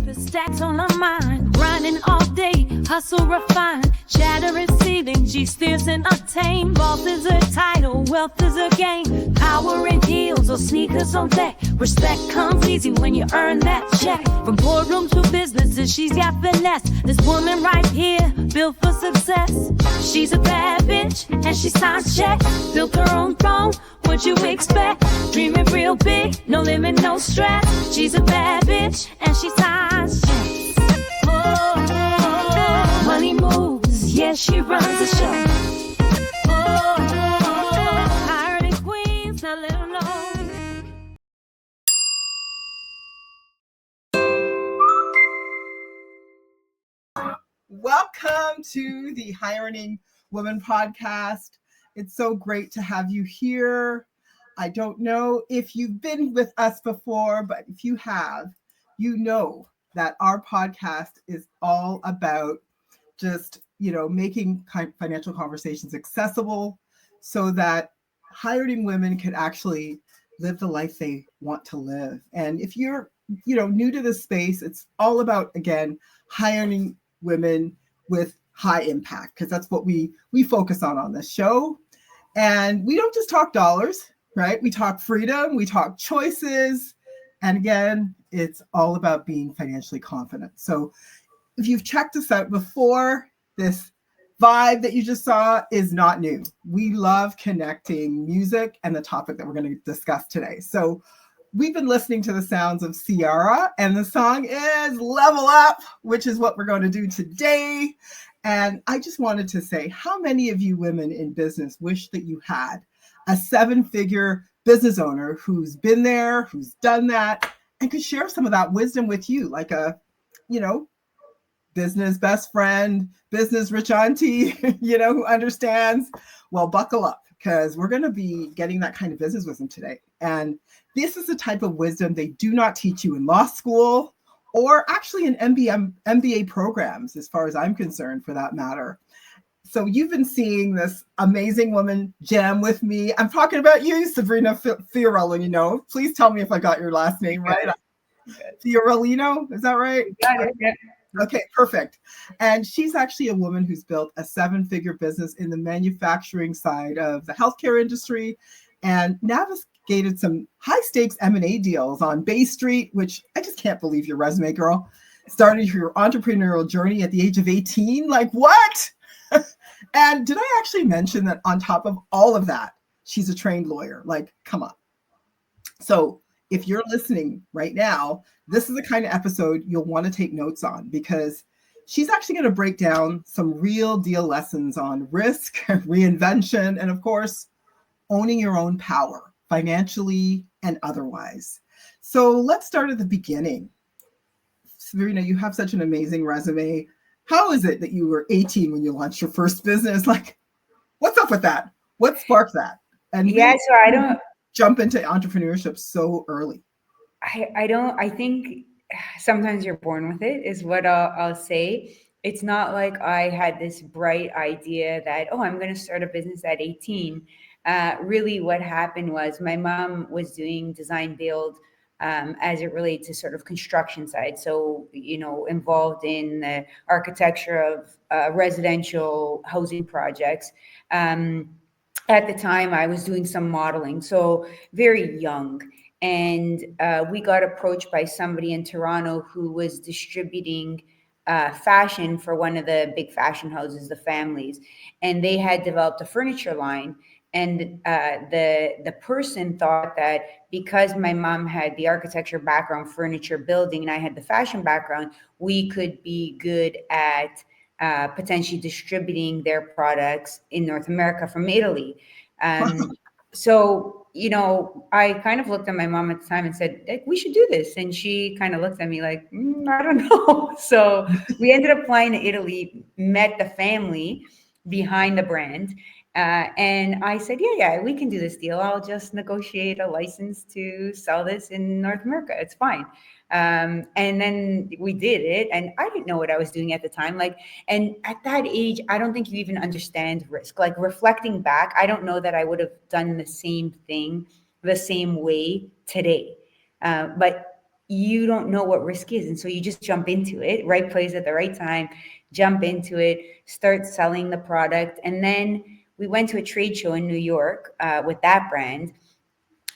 Purpose stacks on her mind, grinding all day, hustle refined, shattering ceilings, she steers and obtain. Boss is her title, wealth is her game. Power in heels or sneakers on deck. Respect comes easy when you earn that check. From boardroom to businesses, she's got finesse. This woman right here, built for success. She's a bad bitch, and she signs checks. Built her own throne, what you expect? Dreaming real big, no limit, no stress. She's a bad bitch, and she signs checks. Oh, money moves, yeah, she runs the show. Hiring queens, now let them know. Welcome to the Hiring Women podcast. It's so great to have you here. I don't know if you've been with us before, but if you have, you know that our podcast is all about just, making financial conversations accessible so that hiring women can actually live the life they want to live. And if you're, new to this space, it's all about, again, hiring women with high impact, because that's what we focus on this show. And we don't just talk dollars, right? We talk freedom, we talk choices. And again, it's all about being financially confident. So if you've checked us out before, this vibe that you just saw is not new. We love connecting music and the topic that we're going to discuss today. So we've been listening to the sounds of Ciara, and the song is Level Up, which is what we're going to do today. And I just wanted to say, how many of you women in business wish that you had a 7-figure business owner who's been there, who's done that, and could share some of that wisdom with you, like a, business best friend, business rich auntie, who understands? Well, buckle up, because we're going to be getting that kind of business wisdom today. And this is the type of wisdom they do not teach you in law school or actually in MBA programs, as far as I'm concerned, for that matter. So you've been seeing this amazing woman gem with me. I'm talking about you, Sabrina Fiorellino. Please tell me if I got your last name right. Fiorellino, is that right? Got it. Yeah. Okay, perfect. And she's actually a woman who's built a 7-figure business in the manufacturing side of the healthcare industry and navigated some high-stakes M&A deals on Bay Street, which I just can't believe your resume, girl. Started your entrepreneurial journey at the age of 18. Like, what? And did I actually mention that on top of all of that, she's a trained lawyer? Like, come on. So if you're listening right now, this is the kind of episode you'll want to take notes on, because she's actually going to break down some real deal lessons on risk, reinvention, and of course, owning your own power, financially and otherwise. So let's start at the beginning. Sabrina, you have such an amazing resume. How is it that you were 18 when you launched your first business? Like, what's up with that? What sparked that? And So I don't jump into entrepreneurship so early. I think sometimes you're born with it, is what I'll say. It's not like I had this bright idea that, I'm going to start a business at 18. Really what happened was my mom was doing design build as it relates to sort of construction side. So, involved in the architecture of residential housing projects. At the time I was doing some modeling, so very young. And we got approached by somebody in Toronto who was distributing fashion for one of the big fashion houses, the families. And they had developed a furniture line. And the person thought that because my mom had the architecture background, furniture building, and I had the fashion background, we could be good at potentially distributing their products in North America from Italy. So, I kind of looked at my mom at the time and said, we should do this. And she kind of looked at me like, I don't know. So we ended up flying to Italy, met the family behind the brand. And I said, yeah, we can do this deal. I'll just negotiate a license to sell this in North America. It's fine. And then we did it, and I didn't know what I was doing at the time. And at that age, I don't think you even understand risk. Like, reflecting back, I don't know that I would have done the same thing the same way today. But you don't know what risk is. And so you just jump into it, right place at the right time, jump into it, start selling the product. And then we went to a trade show in New York with that brand.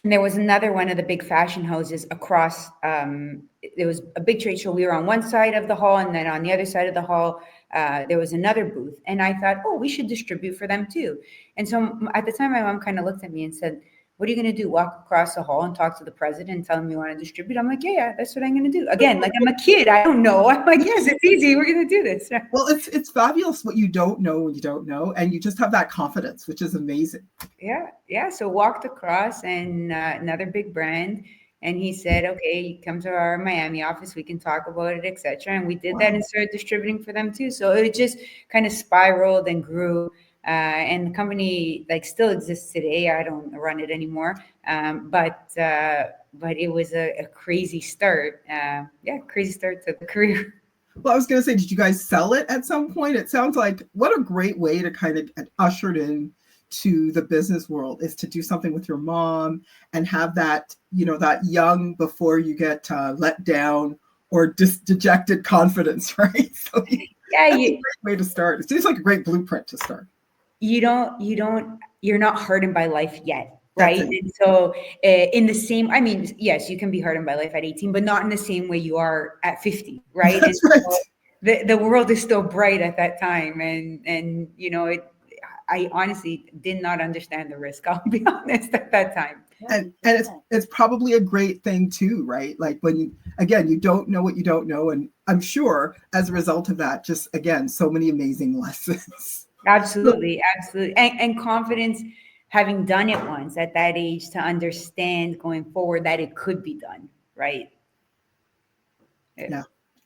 And there was another one of the big fashion houses across. There was a big trade show. We were on one side of the hall, and then on the other side of the hall, there was another booth. And I thought, oh, we should distribute for them too. And so at the time, my mom kind of looked at me and said, "What are you going to do? Walk across the hall and talk to the president and tell him you want to distribute?" I'm like, yeah, that's what I'm going to do. Again, like I'm a kid. I don't know. I'm like, yes, it's easy. We're going to do this. Well, it's fabulous what you don't know when you don't know, and you just have that confidence, which is amazing. Yeah. So walked across and another big brand. And he said, okay, come to our Miami office. We can talk about it, etc. And we did that and started distributing for them too. So it just kind of spiraled and grew. And the company like still exists today. I don't run it anymore. But it was a crazy start. Crazy start to the career. Well, I was going to say, did you guys sell it at some point? It sounds like what a great way to kind of get ushered in to the business world is to do something with your mom and have that, that young before you get let down or dejected confidence, right? So that's a great way to start. It seems like a great blueprint to start. You're not hardened by life yet. Right. And so in the same, I mean, yes, you can be hardened by life at 18, but not in the same way you are at 50. Right. That's right. So the world is still bright at that time. And I honestly did not understand the risk. I'll be honest at that time. And it's probably a great thing too, right? Like when you don't know what you don't know. And I'm sure as a result of that, just again, so many amazing lessons. Absolutely. And confidence, having done it once at that age to understand going forward that it could be done, right?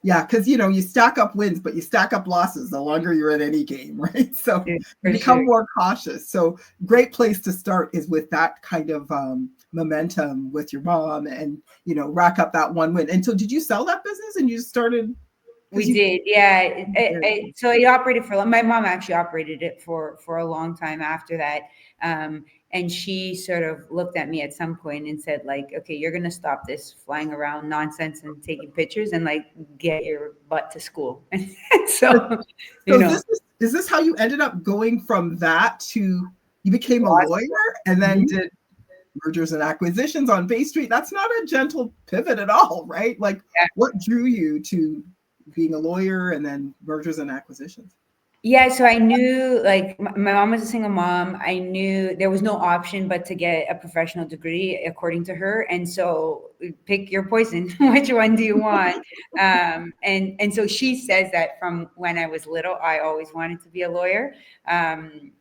Yeah, because you stack up wins, but you stack up losses the longer you're in any game, right? So you become more cautious. So great place to start is with that kind of momentum with your mom and rack up that one win. And so did you sell that business and you started? We did, yeah. So it operated my mom actually operated it for a long time after that. And she sort of looked at me at some point and said, like, okay, you're going to stop this flying around nonsense and taking pictures and like get your butt to school. So is this how you ended up going from that to you became a lawyer and then did mergers and acquisitions on Bay Street? That's not a gentle pivot at all, right? Like what drew you to being a lawyer and then mergers and acquisitions? Yeah, so I knew, like, my mom was a single mom. I knew there was no option but to get a professional degree, according to her. And so pick your poison. Which one do you want? And so she says that from when I was little, I always wanted to be a lawyer. And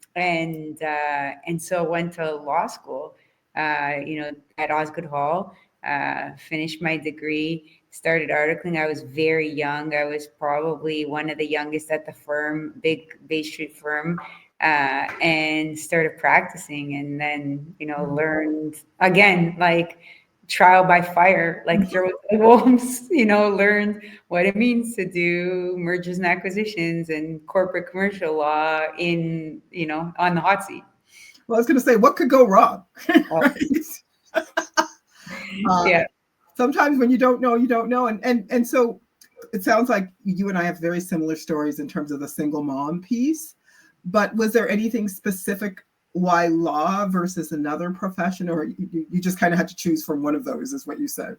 so went to law school, at Osgoode Hall, finished my degree, started articling. I was very young. I was probably one of the youngest at the firm, big Bay Street firm, and started practicing. And then, learned again, like trial by fire, like throw the wolves, learned what it means to do mergers and acquisitions and corporate commercial law on the hot seat. Well, I was going to say, what could go wrong? Right? Yeah. Sometimes when you don't know, you don't know. And so it sounds like you and I have very similar stories in terms of the single mom piece. But was there anything specific why law versus another profession, or you just kind of had to choose from one of those, is what you said?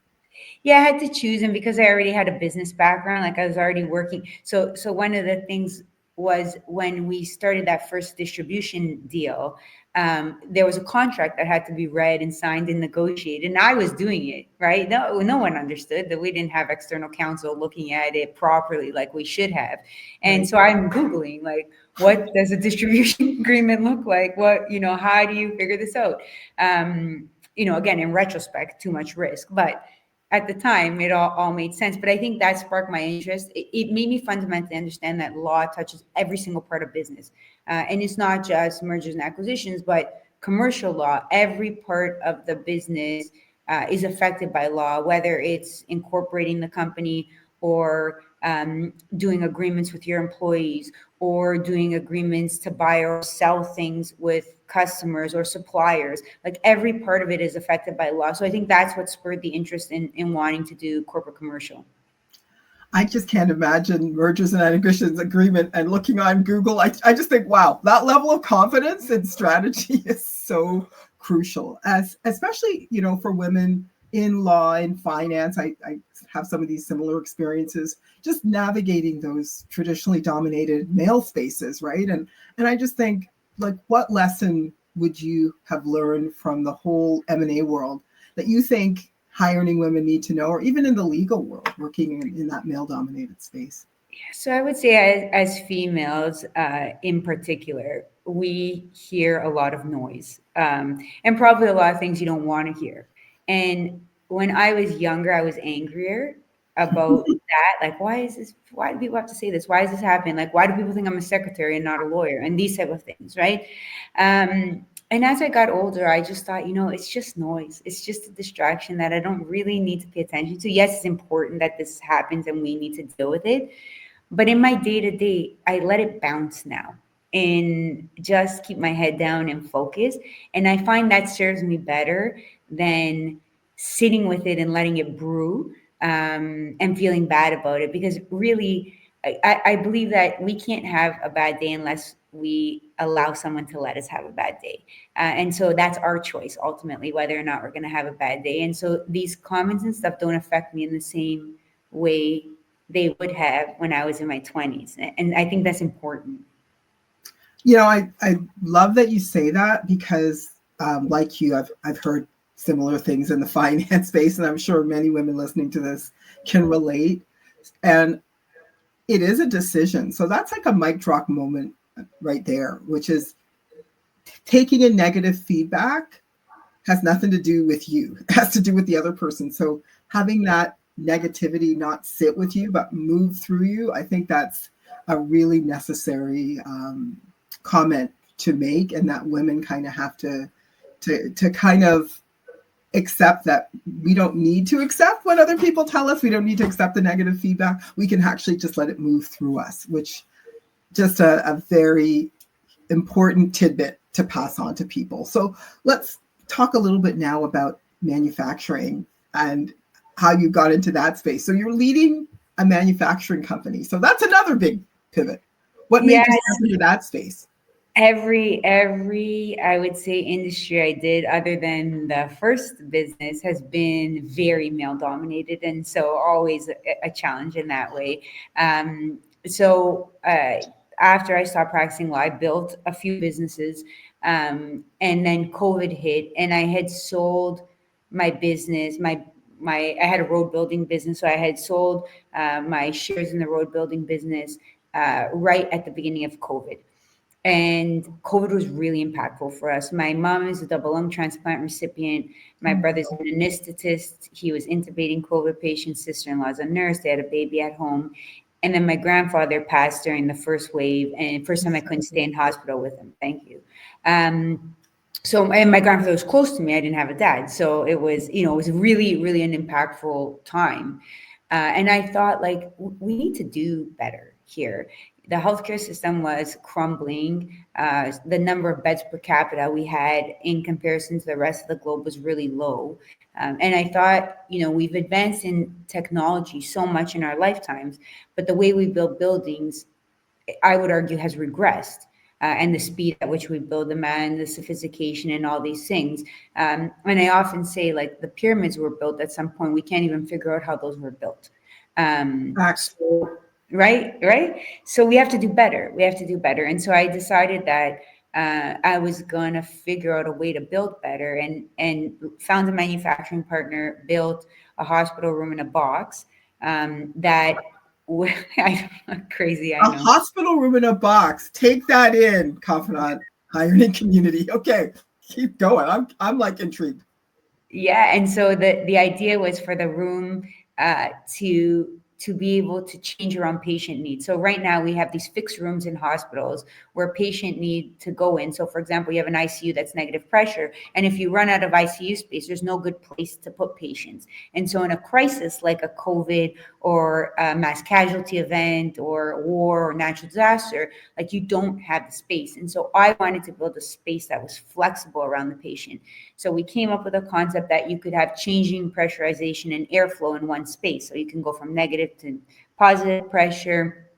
Yeah, I had to choose. And because I already had a business background, like I was already working. So one of the things was when we started that first distribution deal, there was a contract that had to be read and signed and negotiated, and I was doing it, right? No one understood that we didn't have external counsel looking at it properly like we should have. And so I'm Googling, like, what does a distribution agreement look like? What, how do you figure this out? Again, in retrospect, too much risk, but at the time, it all made sense. But I think that sparked my interest. It made me fundamentally understand that law touches every single part of business. And it's not just mergers and acquisitions, but commercial law. Every part of the business is affected by law, whether it's incorporating the company or doing agreements with your employees or doing agreements to buy or sell things with customers or suppliers. Like every part of it is affected by law. So I think that's what spurred the interest in wanting to do corporate commercial. I just can't imagine mergers and acquisitions agreement and looking on Google. I just think, wow, that level of confidence and strategy is so crucial, as especially, you know, for women in law and finance. I have some of these similar experiences, just navigating those traditionally dominated male spaces, right? And I just think, like, what lesson would you have learned from the whole M&A world that you think hiring women need to know, or even in the legal world, working in that male-dominated space? So I would say as females in particular, we hear a lot of noise and probably a lot of things you don't want to hear. And when I was younger, I was angrier about that. Like, why do people have to say this? Why is this happening? Like, why do people think I'm a secretary and not a lawyer? And these type of things, right? And as I got older, I just thought, it's just noise. It's just a distraction that I don't really need to pay attention to. Yes, it's important that this happens and we need to deal with it. But in my day-to-day, I let it bounce now and just keep my head down and focus. And I find that serves me better than sitting with it and letting it brew and feeling bad about it. Because really, I believe that we can't have a bad day unless we allow someone to let us have a bad day. And so that's our choice, ultimately, whether or not we're going to have a bad day. And so these comments and stuff don't affect me in the same way they would have when I was in my 20s. And I think that's important. You know, I love that you say that, because like you, I've heard similar things in the finance space, and I'm sure many women listening to this can relate. And it is a decision. So that's like a mic drop moment right there, which is taking a negative feedback has nothing to do with you. It has to do with the other person. So having that negativity not sit with you, but move through you, I think that's a really necessary comment to make, and that women kind of have to kind of accept that we don't need to accept what other people tell us. We don't need to accept the negative feedback. We can actually just let it move through us, which just a very important tidbit to pass on to people. So let's talk a little bit now about manufacturing and how you got into that space. So you're leading a manufacturing company. So that's another big pivot. What made you step into that space? Every I would say industry I did, other than the first business, has been very male dominated, and so always a challenge in that way. So after I stopped practicing law, I built a few businesses, and then COVID hit, and I had sold my business. I had a road building business, so I had sold my shares in the road building business right at the beginning of COVID. And COVID was really impactful for us. My mom is a double lung transplant recipient. My brother's an anesthetist. He was intubating COVID patients. Sister-in-law's a nurse. They had a baby at home. And then my grandfather passed during the first wave. And first time I couldn't stay in hospital with him. Thank you. And my grandfather was close to me. I didn't have a dad. So it was, it was really, really an impactful time. And I thought, like, we need to do better here. The healthcare system was crumbling. The number of beds per capita we had in comparison to the rest of the globe was really low. And I thought, we've advanced in technology so much in our lifetimes, but the way we build buildings, I would argue, has regressed. And the speed at which we build them and the sophistication and all these things. And I often say, like, the pyramids were built at some point. We can't even figure out how those were built. Right. So we have to do better. And so I decided that I was going to figure out a way to build better, and found a manufacturing partner, built a hospital room in a box that crazy. I know. A hospital room in a box. Take that in, Confidant hiring community. Okay, keep going. I'm like intrigued. Yeah, and so the idea was for the room to to be able to change around patient needs. So right now we have these fixed rooms in hospitals where patient need to go in. So for example, you have an ICU that's negative pressure. And if you run out of ICU space, there's no good place to put patients. And so in a crisis like a COVID or a mass casualty event or a war or natural disaster, like you don't have the space. And so I wanted to build a space that was flexible around the patient. So we came up with a concept that you could have changing pressurization and airflow in one space. So you can go from negative to positive pressure,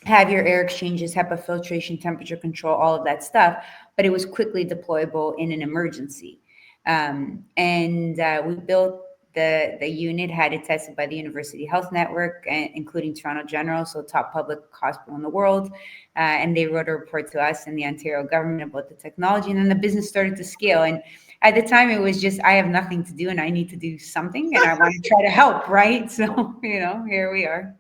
have your air exchanges, HEPA filtration, temperature control, all of that stuff, but it was quickly deployable in an emergency. We built the unit, had it tested by the University Health Network, including Toronto General, so top public hospital in the world. And they wrote a report to us and the Ontario government about the technology. And then the business started to scale. And at the time, it was just, I have nothing to do and I need to do something and I want to try to help, right? So, here we are.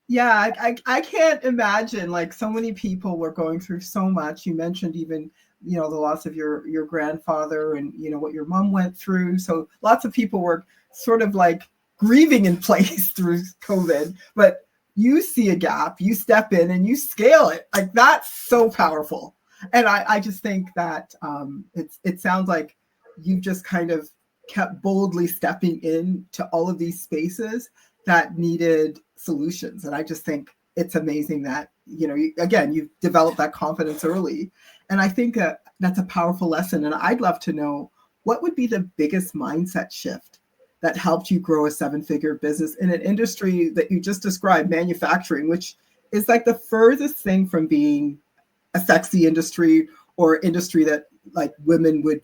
Yeah, I can't imagine, like, so many people were going through so much. You mentioned even, the loss of your grandfather and, what your mom went through. So lots of people were sort of like grieving in place through COVID, but you see a gap, you step in and you scale it. Like, that's so powerful. And I just think that it sounds like you've just kind of kept boldly stepping into all of these spaces that needed solutions. And I just think it's amazing that, you've developed that confidence early. And I think that's a powerful lesson. And I'd love to know, what would be the biggest mindset shift that helped you grow a 7-figure business in an industry that you just described, manufacturing, which is like the furthest thing from being a sexy industry or industry that like women would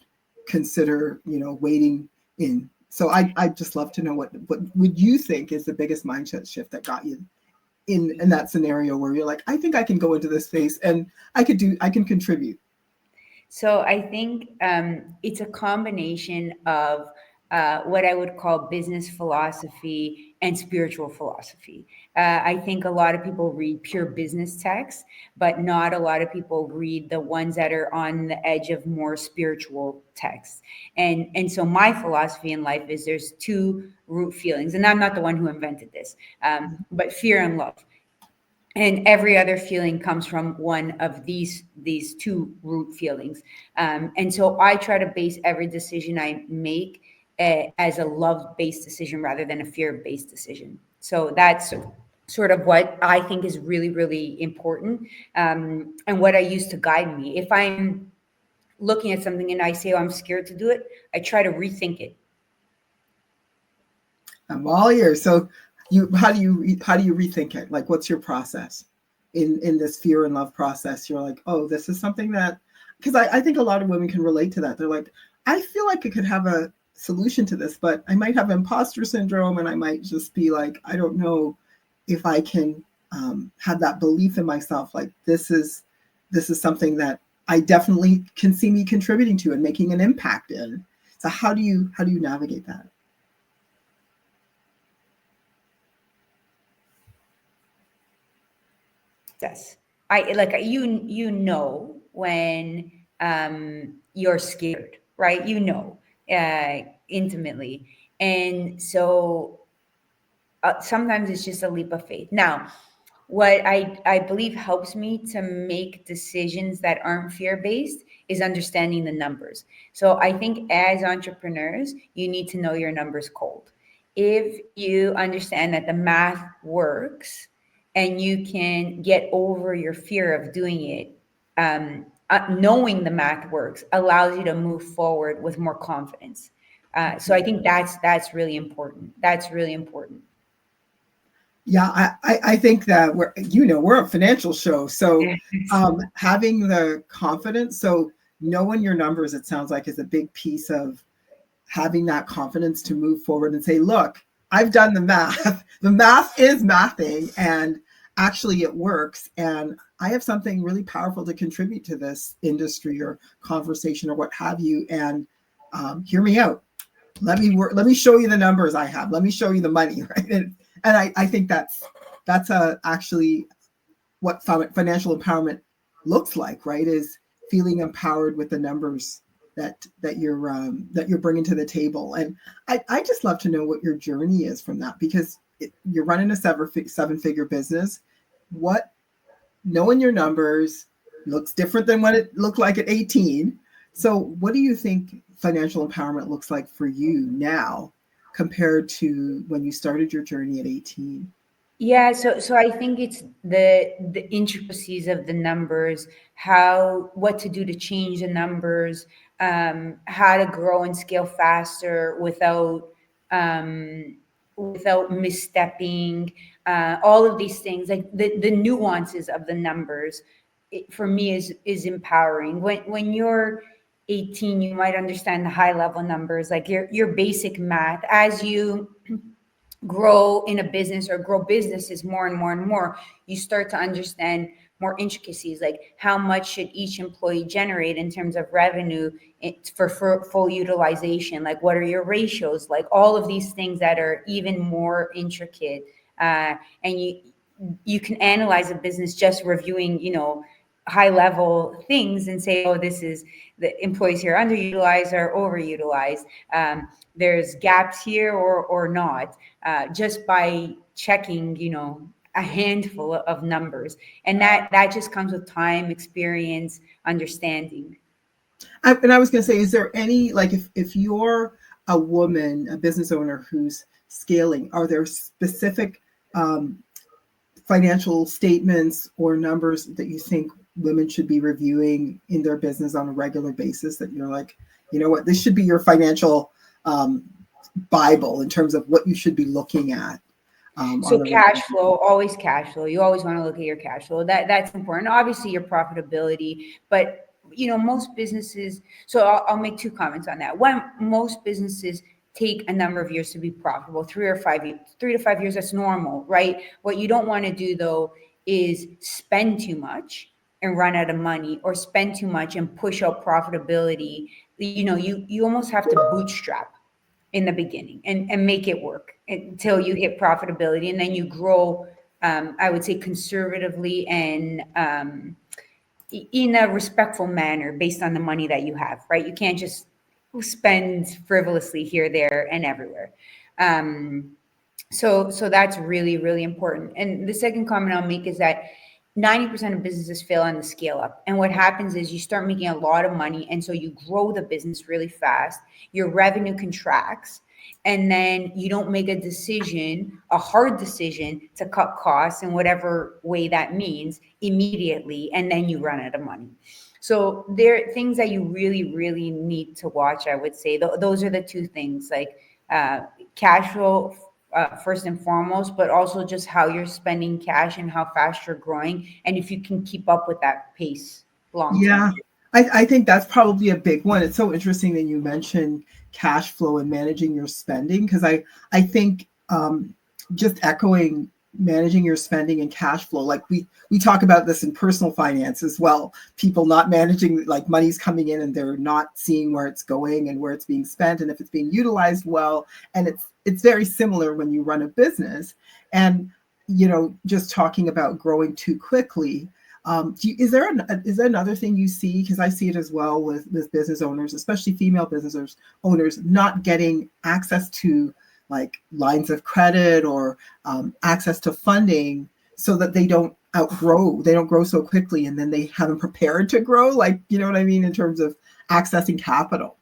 consider, waiting in. So I'd just love to know what would you think is the biggest mindset shift that got you in that scenario where you're like, I think I can go into this space and I can contribute. So I think it's a combination of what I would call business philosophy and spiritual philosophy. I think a lot of people read pure business texts, but not a lot of people read the ones that are on the edge of more spiritual texts. And so my philosophy in life is there's 2 root feelings, and I'm not the one who invented this, but fear and love. And every other feeling comes from one of these 2 root feelings. And so I try to base every decision I make as a love-based decision rather than a fear-based decision. So that's sort of what I think is really, really important, and what I use to guide me. If I'm looking at something and I say, oh, I'm scared to do it, I try to rethink it. I'm all ears. So how do you rethink it? Like, what's your process in this fear and love process? You're like, oh, this is something that, because I think a lot of women can relate to that. They're like, I feel like I could have a solution to this, but I might have imposter syndrome and I might just be like, I don't know if I can have that belief in myself. Like, this is something that I definitely can see me contributing to and making an impact in. So how do you navigate that? Yes. When you're scared, right? Intimately. And so sometimes it's just a leap of faith. Now, what I believe helps me to make decisions that aren't fear-based is understanding the numbers. So I think as entrepreneurs, you need to know your numbers cold. If you understand that the math works and you can get over your fear of doing it, knowing the math works allows you to move forward with more confidence. So I think that's really important. That's really important. Yeah, I think that we're a financial show. So having the confidence, so knowing your numbers, it sounds like, is a big piece of having that confidence to move forward and say, look, I've done the math. The math is mathing and actually it works. And I have something really powerful to contribute to this industry or conversation or what have you. And hear me out. Let me show you the numbers I have. Let me show you the money, right? And I think that's actually what financial empowerment looks like, right? Is feeling empowered with the numbers that you're bringing to the table. And I just love to know what your journey is from that, because you're running a seven-figure business. What, knowing your numbers looks different than what it looked like at 18. So what do you think financial empowerment looks like for you now compared to when you started your journey at 18? Yeah, so I think it's the intricacies of the numbers, what to do to change the numbers, how to grow and scale faster without misstepping, all of these things, like the nuances of the numbers, for me is empowering. When you're 18, you might understand the high level numbers, like your basic math. As you grow in a business or grow businesses more and more and more, you start to understand more intricacies, like how much should each employee generate in terms of revenue for full utilization, like what are your ratios, like all of these things that are even more intricate. And you can analyze a business just reviewing, high level things and say, oh, this is the employees here underutilized or overutilized. There's gaps here or not, just by checking, a handful of numbers. And that just comes with time, experience, understanding. And I was going to say, is there any, like, if you're a woman, a business owner who's scaling, are there specific financial statements or numbers that you think women should be reviewing in their business on a regular basis, that you're like, you know what, this should be your financial Bible in terms of what you should be looking at? So cash flow, always cash flow. You always want to look at your cash flow. That's important. Obviously, your profitability, but most businesses. So I'll make two comments on that. One, most businesses take a number of years to be profitable, 3 to 5 years. That's normal, right? What you don't want to do though is spend too much and run out of money, or spend too much and push out profitability. You almost have to bootstrap in the beginning and make it work until you hit profitability, and then you grow, I would say, conservatively and in a respectful manner based on the money that you have, right? You can't just spend frivolously here, there, and everywhere. So that's really, really important. And the second comment I'll make is that 90% of businesses fail on the scale up. And what happens is you start making a lot of money, and so you grow the business really fast. Your revenue contracts, and then you don't make a hard decision to cut costs in whatever way that means immediately, and then you run out of money. So there are things that you really, really need to watch, I would say. Those are the two things, like cash flow first and foremost, but also just how you're spending cash and how fast you're growing, and if you can keep up with that pace long term. Yeah, I think that's probably a big one. It's so interesting that you mentioned cash flow and managing your spending, because I think just echoing managing your spending and cash flow, like we talk about this in personal finance as well. People not managing, like money's coming in and they're not seeing where it's going and where it's being spent and if it's being utilized well. And it's very similar when you run a business. And just talking about growing too quickly. Is there another thing you see? Because I see it as well with business owners, especially female business owners, not getting access to like lines of credit or access to funding, so that they don't grow so quickly, and then they haven't prepared to grow. Like, you know what I mean, in terms of accessing capital.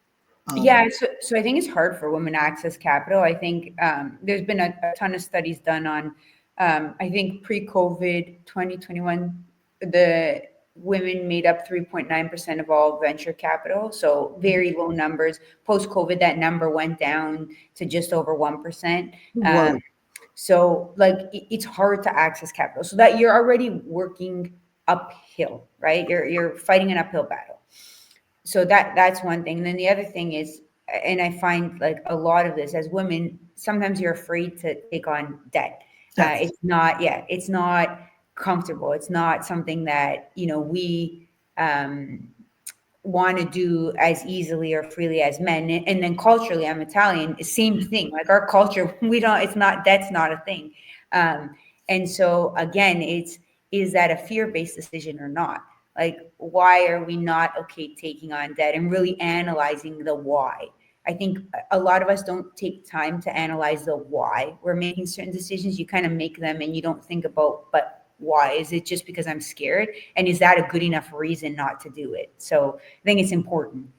Yeah, so I think it's hard for women to access capital. I think there's been a ton of studies done on, I think pre-COVID 2021, the women made up 3.9% of all venture capital. So very low numbers. Post-COVID, that number went down to just over 1%. So like it's hard to access capital, so that you're already working uphill, right? You're fighting an uphill battle. So that's one thing. And then the other thing is, and I find like a lot of this as women, sometimes you're afraid to take on debt. It's not comfortable. It's not something that, we want to do as easily or freely as men. And then culturally, I'm Italian, same thing. Like our culture, that's not a thing. And so again, is that a fear-based decision or not? Like, why are we not okay taking on debt, and really analyzing the why? I think a lot of us don't take time to analyze the why we're making certain decisions. You kind of make them and you don't think about, but why? Is it just because I'm scared? And is that a good enough reason not to do it? So I think it's important.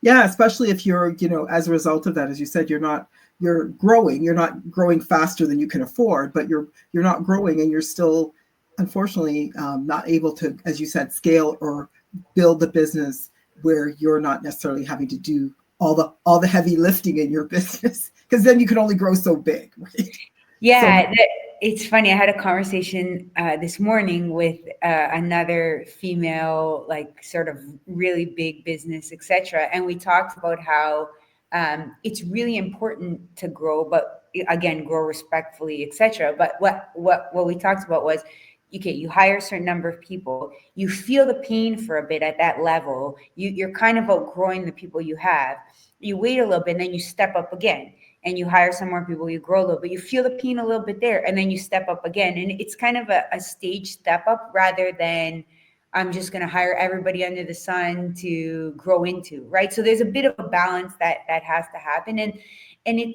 Yeah, especially if you're, as a result of that, as you said, you're growing faster than you can afford, but you're not growing, and you're still, unfortunately, not able to, as you said, scale or build the business where you're not necessarily having to do all the heavy lifting in your business, because then you can only grow so big, right? Yeah, it's funny. I had a conversation this morning with another female, like sort of really big business, etc. And we talked about how it's really important to grow, but again, grow respectfully, etc. But what we talked about was, okay, you hire a certain number of people, you feel the pain for a bit at that level, you're kind of outgrowing the people you have. You wait a little bit, and then you step up again. And you hire some more people, you grow a little bit, you feel the pain a little bit there, and then you step up again. And it's kind of a stage step up rather than I'm just going to hire everybody under the sun to grow into, right? So there's a bit of a balance that has to happen. And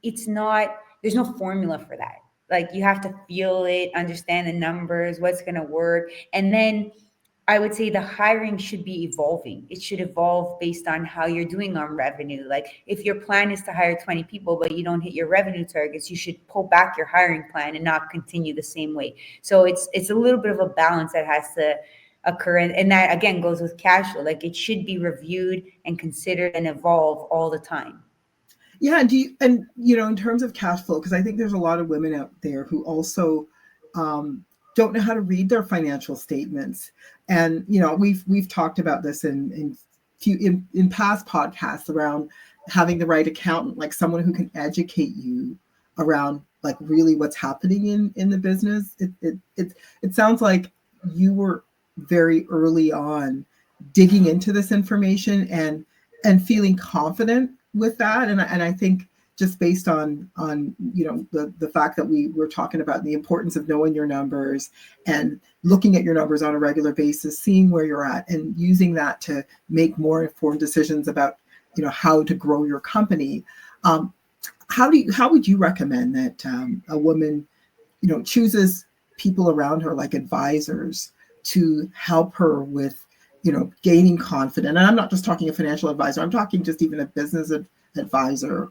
it's not, there's no formula for that. Like you have to feel it, understand the numbers, what's going to work. And then I would say the hiring should be evolving. It should evolve based on how you're doing on revenue. Like if your plan is to hire 20 people, but you don't hit your revenue targets, you should pull back your hiring plan and not continue the same way. So it's a little bit of a balance that has to occur. And that again goes with cash flow. Like it should be reviewed and considered and evolve all the time. Yeah. And in terms of cash flow, because I think there's a lot of women out there who also, don't know how to read their financial statements. And we've talked about this in past podcasts around having the right accountant, like someone who can educate you around like really what's happening in the business. It sounds like you were very early on digging into this information and feeling confident with that. And I think just based on the fact that we were talking about the importance of knowing your numbers and looking at your numbers on a regular basis, seeing where you're at and using that to make more informed decisions about how to grow your company. How would you recommend that a woman chooses people around her like advisors to help her with gaining confidence? And I'm not just talking a financial advisor, I'm talking just even a business advisor.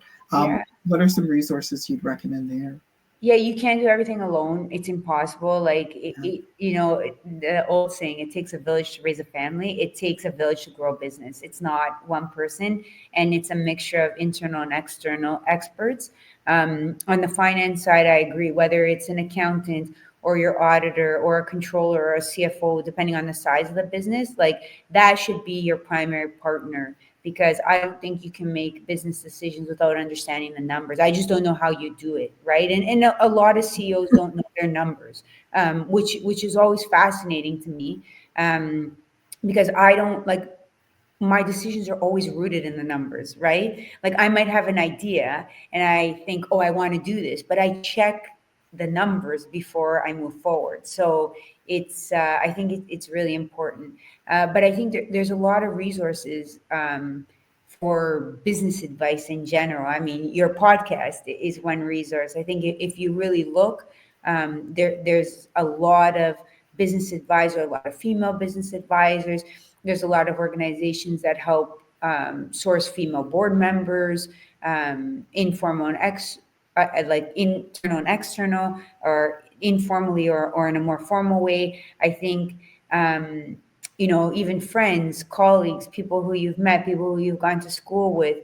What are some resources you'd recommend there? Yeah, you can't do everything alone. It's impossible. Like, the old saying, it takes a village to raise a family. It takes a village to grow a business. It's not one person, and it's a mixture of internal and external experts. On the finance side, I agree, whether it's an accountant or your auditor or a controller or a CFO, depending on the size of the business, like that should be your primary partner. Because I don't think you can make business decisions without understanding the numbers. I just don't know how you do it, right? And a lot of CEOs don't know their numbers, which is always fascinating to me, because I don't like, my decisions are always rooted in the numbers, right? Like I might have an idea and I think, oh, I want to do this, but I check the numbers before I move forward. So I think it's really important. But I think there's a lot of resources for business advice in general. I mean, your podcast is one resource. I think if you really look, there's a lot of business advisors, a lot of female business advisors. There's a lot of organizations that help source female board members, informal and like internal and external, or informally or in a more formal way. I think even friends, colleagues, people who you've met, people who you've gone to school with,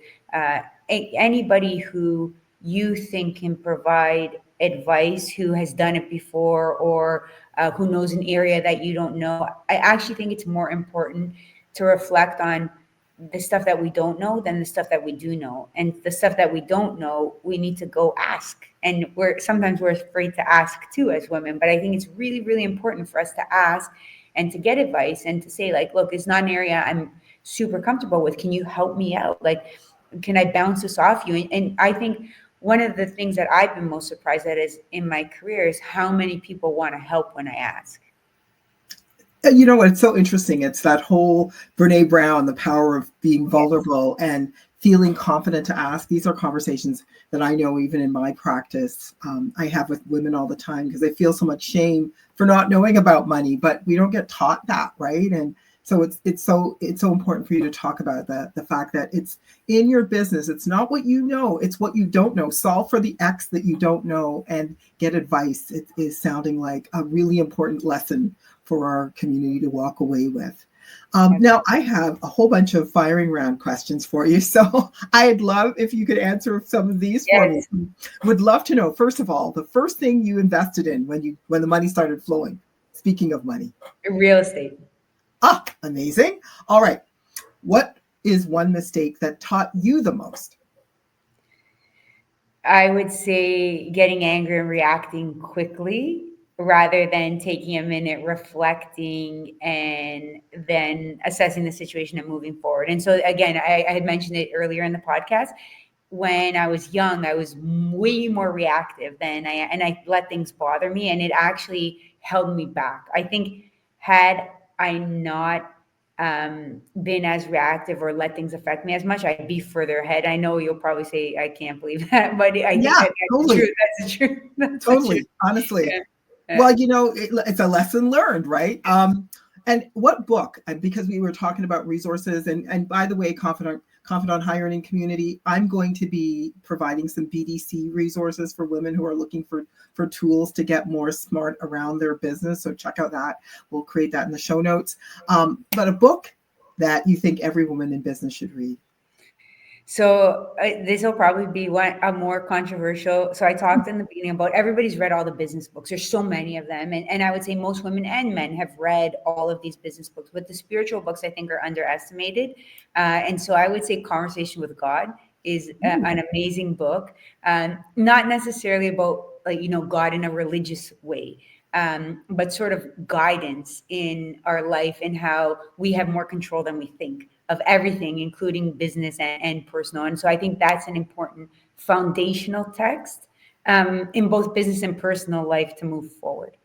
anybody who you think can provide advice, who has done it before, or who knows an area that you don't know. I actually think it's more important to reflect on the stuff that we don't know than the stuff that we do know. And the stuff that we don't know, we need to go ask. And sometimes we're afraid to ask too as women, but I think it's really, really important for us to ask and to get advice and to say, like, look, it's not an area I'm super comfortable with. Can you help me out? Like, can I bounce this off you? And I think one of the things that I've been most surprised at is in my career is how many people want to help when I ask. It's so interesting. It's that whole Brene Brown, the power of being vulnerable and feeling confident to ask. These are conversations that I know even in my practice, I have with women all the time because they feel so much shame for not knowing about money, but we don't get taught that, right? And so it's so important for you to talk about the fact that it's in your business. It's not what you know, it's what you don't know. Solve for the X that you don't know and get advice. It is sounding like a really important lesson for our community to walk away with. Now, I have a whole bunch of firing round questions for you. So I'd love if you could answer some of these for me. Would love to know, first of all, the first thing you invested in when the money started flowing. Speaking of money. Real estate. Ah, amazing. All right. What is one mistake that taught you the most? I would say getting angry and reacting quickly rather than taking a minute, reflecting, and then assessing the situation and moving forward. And so, again, I had mentioned it earlier in the podcast. When I was young, I was way more reactive and I let things bother me, and it actually held me back. I think had I not been as reactive or let things affect me as much, I'd be further ahead. I know you'll probably say, I can't believe that, but I think Yeah, that's totally. the truth. That's the truth. That's Totally. the truth. Honestly. Yeah. Well, it's a lesson learned, right? And what book? Because we were talking about resources, and by the way, Confidant Hiring Community, I'm going to be providing some BDC resources for women who are looking for tools to get more smart around their business. So check out that. We'll create that in the show notes. But a book that you think every woman in business should read. So this will probably be a more controversial. So I talked in the beginning about everybody's read all the business books. There's so many of them. And I would say most women and men have read all of these business books, but the spiritual books I think are underestimated. And so I would say Conversation with God is an amazing book. Not necessarily about God in a religious way, but sort of guidance in our life and how we have more control than we think of everything, including business and personal. And so I think that's an important foundational text in both business and personal life to move forward.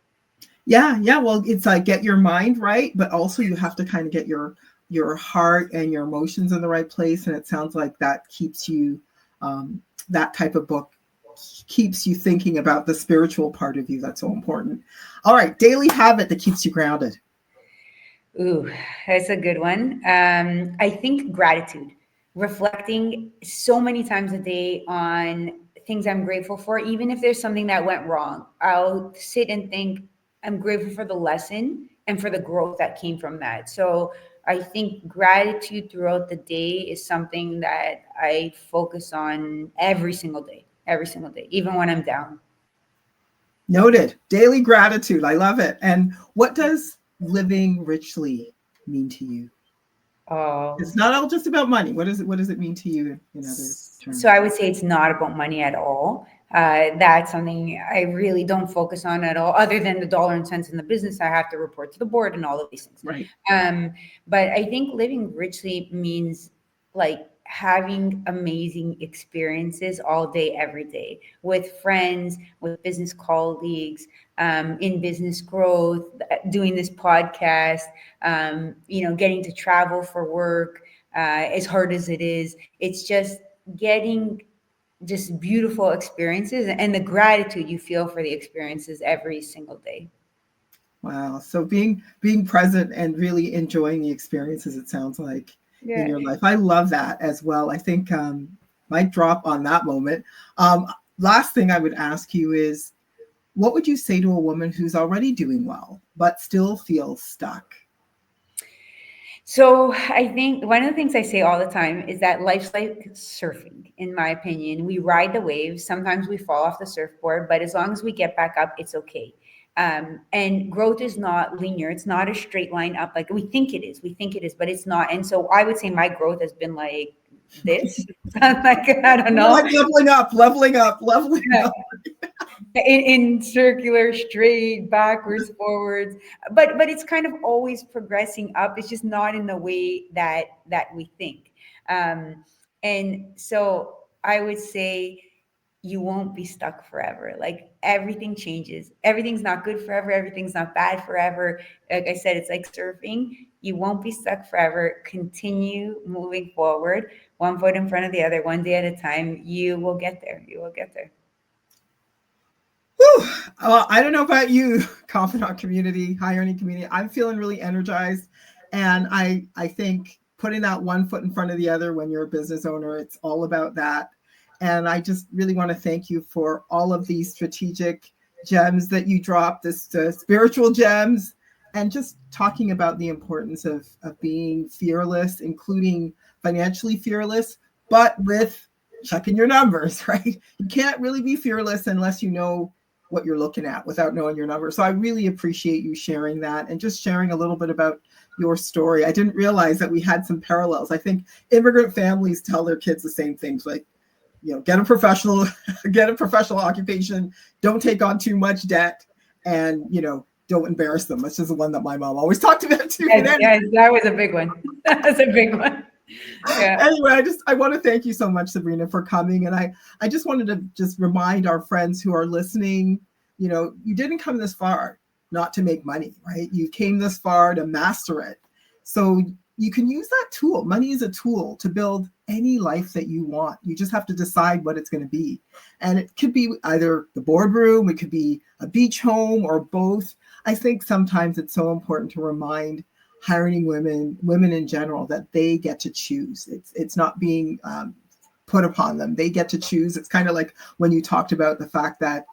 Yeah. Well, it's like get your mind right, but also you have to kind of get your heart and your emotions in the right place. And it sounds like that keeps you, that type of book keeps you thinking about the spiritual part of you. That's so important. All right. Daily habit that keeps you grounded. Ooh, that's a good one. I think gratitude, reflecting so many times a day on things I'm grateful for, even if there's something that went wrong, I'll sit and think, I'm grateful for the lesson and for the growth that came from that. So I think gratitude throughout the day is something that I focus on every single day, even when I'm down. Noted. Daily gratitude. I love it. And what does living richly mean to you? It's not all just about money. What does it mean to you in other terms? So I would say it's not about money at all. That's something I really don't focus on at all, other than the dollar and cents in the business. I have to report to the board and all of these things. Right. But I think living richly means like having amazing experiences all day, every day, with friends, with business colleagues, in business growth, doing this podcast, getting to travel for work, as hard as it is. It's just getting just beautiful experiences and the gratitude you feel for the experiences every single day. Wow. So being present and really enjoying the experiences, it sounds like, in your life. I love that as well. I think might drop on that moment. Last thing I would ask you is, what would you say to a woman who's already doing well, but still feels stuck? So I think one of the things I say all the time is that life's like surfing, in my opinion. We ride the waves. Sometimes we fall off the surfboard, but as long as we get back up, it's okay. And growth is not linear. It's not a straight line up like we think it is. But it's not. And so I would say my growth has been like this. Like, I don't know. Like leveling up. In circular, straight, backwards, forwards. But it's kind of always progressing up. It's just not in the way that we think. And so I would say you won't be stuck forever. Like everything changes. Everything's not good forever. Everything's not bad forever. Like I said, it's like surfing. You won't be stuck forever. Continue moving forward, one foot in front of the other, one day at a time. You will get there. You will get there. Whew. Well, I don't know about you, Confidant community, high earning community. I'm feeling really energized. And I think putting that one foot in front of the other when you're a business owner, it's all about that. And I just really want to thank you for all of these strategic gems that you dropped, this spiritual gems, and just talking about the importance of being fearless, including financially fearless, but with checking your numbers, right? You can't really be fearless unless you know what you're looking at without knowing your numbers. So I really appreciate you sharing that and just sharing a little bit about your story. I didn't realize that we had some parallels. I think immigrant families tell their kids the same things, like, get a professional occupation, don't take on too much debt, and, don't embarrass them. That's just the one that my mom always talked about too. Yes, that was a big one. That was a big one. Yeah. Anyway, I want to thank you so much, Sabrina, for coming. And I just wanted to just remind our friends who are listening, you didn't come this far not to make money, right? You came this far to master it. So you can use that tool. Money is a tool to build any life that you want. You just have to decide what it's going to be. And it could be either the boardroom, it could be a beach home, or both. I think sometimes it's so important to remind hiring women in general, that they get to choose. It's not being put upon them. They get to choose. It's kind of like when you talked about the fact that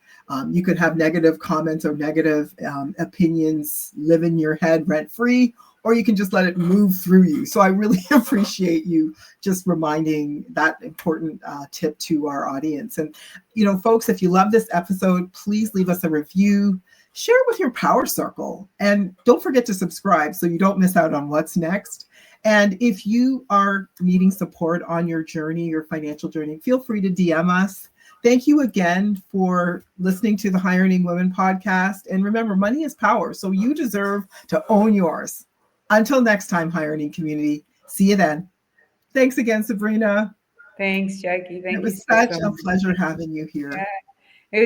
you could have negative comments or negative opinions live in your head rent free, or you can just let it move through you. So I really appreciate you just reminding that important tip to our audience. And, folks, if you love this episode, please leave us a review. Share it with your power circle, and don't forget to subscribe so you don't miss out on what's next. And if you are needing support on your journey, your financial journey, feel free to DM us. Thank you again for listening to the High Earning Women podcast. And remember, money is power, so you deserve to own yours. Until next time, High Earning community, see you then. Thanks again, Sabrina. Thanks, Jackie. Thank you. It was such a pleasure having you here. Yeah.